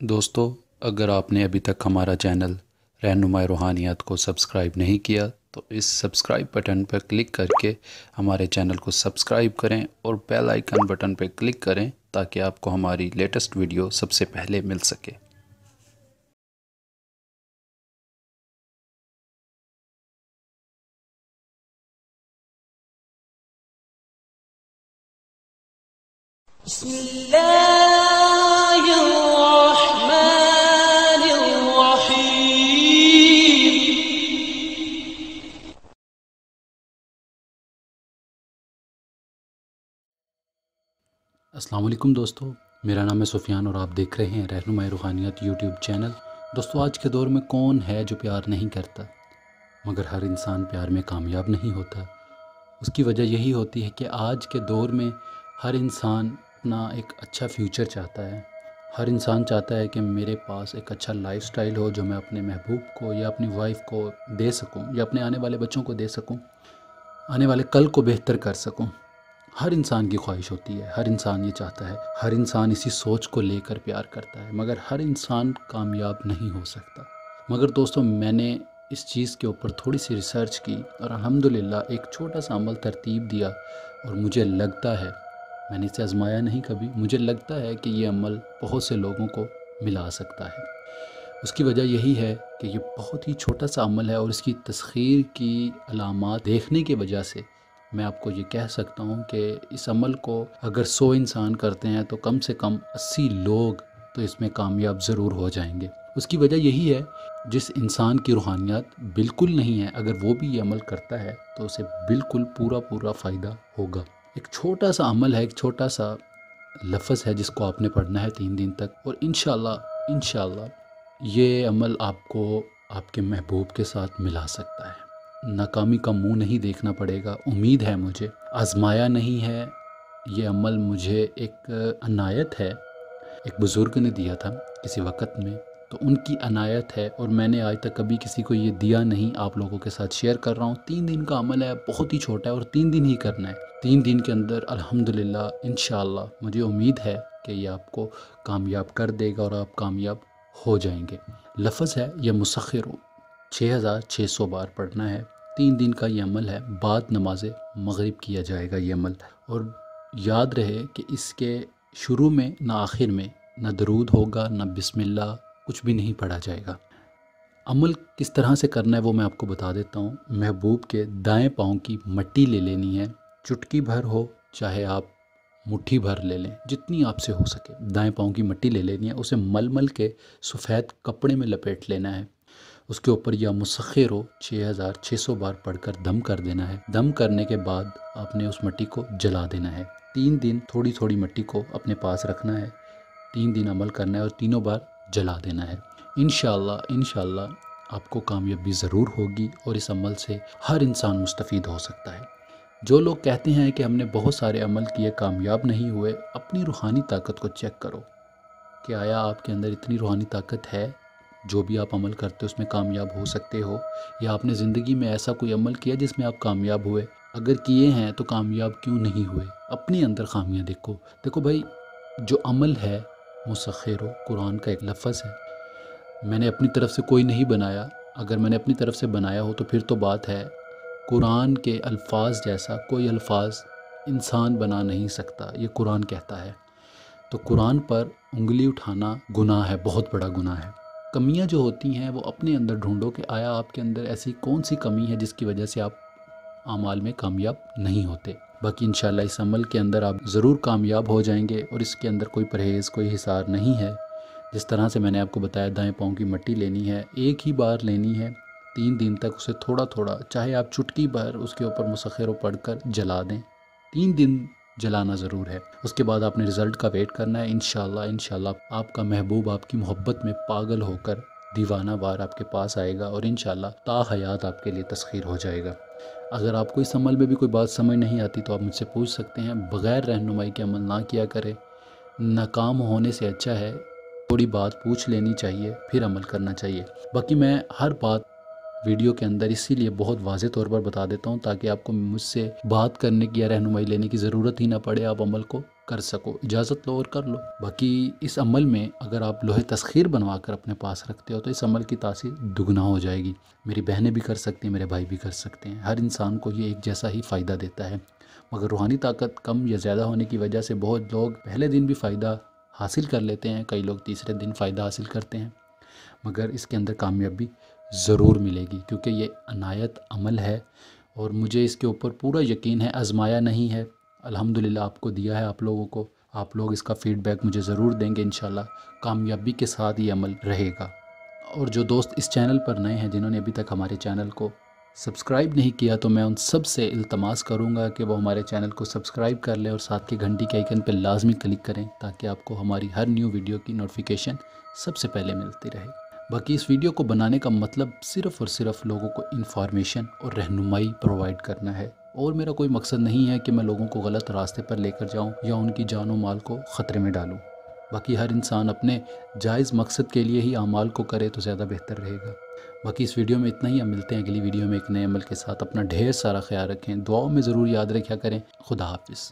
दोस्तों, अगर आपने अभी तक हमारा चैनल रहनुमाई रूहानियत को सब्सक्राइब नहीं किया तो इस सब्सक्राइब बटन पर क्लिक करके हमारे चैनल को सब्सक्राइब करें और बेल आइकन बटन पर क्लिक करें ताकि आपको हमारी लेटेस्ट वीडियो सबसे पहले मिल सके। अस्सलाम वालेकुम दोस्तों, मेरा नाम है सुफियान और आप देख रहे हैं रहनुमाई रूहानियत यूट्यूब चैनल। दोस्तों, आज के दौर में कौन है जो प्यार नहीं करता, मगर हर इंसान प्यार में कामयाब नहीं होता। उसकी वजह यही होती है कि आज के दौर में हर इंसान अपना एक अच्छा फ्यूचर चाहता है। हर इंसान चाहता है कि मेरे पास एक अच्छा लाइफस्टाइल हो जो मैं अपने महबूब को या अपनी वाइफ को दे सकूं या अपने आने वाले बच्चों को दे सकूं, आने वाले कल को बेहतर कर सकूं। हर इंसान की ख्वाहिश होती है, हर इंसान ये चाहता है, हर इंसान इसी सोच को लेकर प्यार करता है, मगर हर इंसान कामयाब नहीं हो सकता। मगर दोस्तों, मैंने इस चीज़ के ऊपर थोड़ी सी रिसर्च की और अल्हम्दुलिल्लाह एक छोटा सा अमल तरतीब दिया और मुझे लगता है, मैंने इसे आजमाया नहीं कभी, मुझे लगता है कि ये अमल बहुत से लोगों को मिला सकता है। उसकी वजह यही है कि ये बहुत ही छोटा सा अमल है और इसकी तस्खीर की अलामात देखने की वजह से मैं आपको ये कह सकता हूँ कि इस अमल को अगर 100 इंसान करते हैं तो कम से कम 80 लोग तो इसमें कामयाब ज़रूर हो जाएंगे। उसकी वजह यही है, जिस इंसान की रूहानियत बिल्कुल नहीं है, अगर वो भी ये अमल करता है तो उसे बिल्कुल पूरा फ़ायदा होगा। एक छोटा सा अमल है, एक छोटा सा लफ्ज़ है जिसको आपने पढ़ना है 3 दिन तक और इंशाल्लाह ये अमल आपको आपके महबूब के साथ मिला सकता है। नाकामी का मुंह नहीं देखना पड़ेगा। उम्मीद है, मुझे आजमाया नहीं है, ये अमल मुझे एक अनायत है, एक बुज़ुर्ग ने दिया था किसी वक़्त में, तो उनकी अनायत है और मैंने आज तक कभी किसी को ये दिया नहीं। आप लोगों के साथ शेयर कर रहा हूँ। 3 दिन का अमल है, बहुत ही छोटा है और 3 दिन ही करना है। 3 दिन के अंदर अल्हम्दुलिल्लाह इंशाअल्लाह मुझे उम्मीद है कि ये आपको कामयाब कर देगा और आप कामयाब हो जाएंगे। लफ्ज़ है यह मुसख्खिर 6600 बार पढ़ना है। 3 दिन का ये अमल है। बाद नमाज मगरिब किया जाएगा ये अमल। और याद रहे कि इसके शुरू में ना आखिर में ना दरूद होगा, ना बिस्मिल्लाह, कुछ भी नहीं पढ़ा जाएगा। अमल किस तरह से करना है वो मैं आपको बता देता हूँ। महबूब के दाएं पाँव की मट्टी ले लेनी है, चुटकी भर हो चाहे आप मुट्ठी भर ले लें, जितनी आपसे हो सके। दाएं पाँव की मट्टी ले लेनी है, उसे मल के सफ़ेद कपड़े में लपेट लेना है। उसके ऊपर या मुसख्खिर 6600 बार पढ़कर दम कर देना है। दम करने के बाद आपने उस मट्टी को जला देना है। 3 दिन थोड़ी थोड़ी मट्टी को अपने पास रखना है। 3 दिन अमल करना है और तीनों बार जला देना है। इंशाअल्लाह आपको कामयाबी ज़रूर होगी और इस अमल से हर इंसान मुस्तफ़ीद हो सकता है। जो लोग कहते हैं कि हमने बहुत सारे अमल किए कामयाब नहीं हुए, अपनी रूहानी ताकत को चेक करो कि आया आपके अंदर इतनी रूहानी ताकत है, जो भी आप अमल करते हो उसमें कामयाब हो सकते हो, या आपने ज़िंदगी में ऐसा कोई अमल किया जिसमें आप कामयाब हुए। अगर किए हैं तो कामयाब क्यों नहीं हुए, अपने अंदर खामियां देखो भाई। जो अमल है मुसख्खिर, कुरान का एक लफ्ज़ है, मैंने अपनी तरफ से कोई नहीं बनाया। अगर मैंने अपनी तरफ से बनाया हो तो फिर तो बात है, कुरान के अल्फाज जैसा कोई अल्फाज इंसान बना नहीं सकता, ये कुरान कहता है। तो कुरान पर उंगली उठाना गुनाह है, बहुत बड़ा गुनाह है। कमियां जो होती हैं वो अपने अंदर ढूंढो कि आया आपके अंदर ऐसी कौन सी कमी है जिसकी वजह से आप आमाल में कामयाब नहीं होते। बाकी इंशाल्लाह इस अमल के अंदर आप ज़रूर कामयाब हो जाएंगे और इसके अंदर कोई परहेज़, कोई हिसार नहीं है। जिस तरह से मैंने आपको बताया, दाएं पाँव की मट्टी लेनी है, एक ही बार लेनी है। 3 दिन तक उसे थोड़ा थोड़ा, चाहे आप चुटकी भर उसके ऊपर मुसख्खिर पढ़कर जला दें। 3 दिन जलाना ज़रूर है। उसके बाद आपने रिज़ल्ट का वेट करना है। इंशाल्लाह आपका महबूब आपकी मोहब्बत में पागल होकर दीवाना वार आपके पास आएगा और इंशाल्लाह ता हयात आपके लिए तस्खीर हो जाएगा। अगर आपको इस अमल में भी कोई बात समझ नहीं आती तो आप मुझसे पूछ सकते हैं। बग़ैर रहनुमाई के अमल ना किया करें। नाकाम होने से अच्छा है थोड़ी बात पूछ लेनी चाहिए, फिर अमल करना चाहिए। बाकी मैं हर बात वीडियो के अंदर इसीलिए बहुत वाज़े तौर पर बता देता हूँ ताकि आपको मुझसे बात करने की या रहनुमाई लेने की ज़रूरत ही ना पड़े, आप अमल को کر سکو، اجازت لو اور کر لو۔ باقی اس عمل میں اگر آپ لوح تسخیر بنوا کر اپنے پاس رکھتے ہو تو اس عمل کی تاثیر دگنا ہو جائے گی۔ میری بہنیں بھی کر سکتی ہیں، میرے بھائی بھی کر سکتے ہیں، ہر انسان کو یہ ایک جیسا ہی فائدہ دیتا ہے۔ مگر روحانی طاقت کم یا زیادہ ہونے کی وجہ سے بہت لوگ پہلے دن بھی فائدہ حاصل کر لیتے ہیں، کئی لوگ تیسرے دن فائدہ حاصل کرتے ہیں، مگر اس کے اندر کامیابی ضرور ملے گی، کیونکہ یہ عنایت عمل ہے اور مجھے اس کے اوپر پورا یقین ہے، آزمایا نہیں ہے، الحمدللہ آپ کو دیا ہے، آپ لوگوں کو، آپ لوگ اس کا فیڈ بیک مجھے ضرور دیں گے، انشاءاللہ کامیابی کے ساتھ یہ عمل رہے گا۔ اور جو دوست اس چینل پر نئے ہیں، جنہوں نے ابھی تک ہمارے چینل کو سبسکرائب نہیں کیا، تو میں ان سب سے التماس کروں گا کہ وہ ہمارے چینل کو سبسکرائب کر لیں اور ساتھ کی گھنٹی کے آئیکن پہ لازمی کلک کریں، تاکہ آپ کو ہماری ہر نیو ویڈیو کی نوٹیفیکیشن سب سے پہلے ملتی رہے۔ باقی اس ویڈیو کو بنانے کا مطلب صرف اور صرف لوگوں کو انفارمیشن اور رہنمائی پرووائڈ کرنا ہے، اور میرا کوئی مقصد نہیں ہے کہ میں لوگوں کو غلط راستے پر لے کر جاؤں یا ان کی جان و مال کو خطرے میں ڈالوں۔ باقی ہر انسان اپنے جائز مقصد کے لیے ہی اعمال کو کرے تو زیادہ بہتر رہے گا۔ باقی اس ویڈیو میں اتنا ہی، ہم ملتے ہیں اگلی ویڈیو میں ایک نئے عمل کے ساتھ۔ اپنا ڈھیر سارا خیال رکھیں، دعاؤں میں ضرور یاد رکھا کریں۔ خدا حافظ۔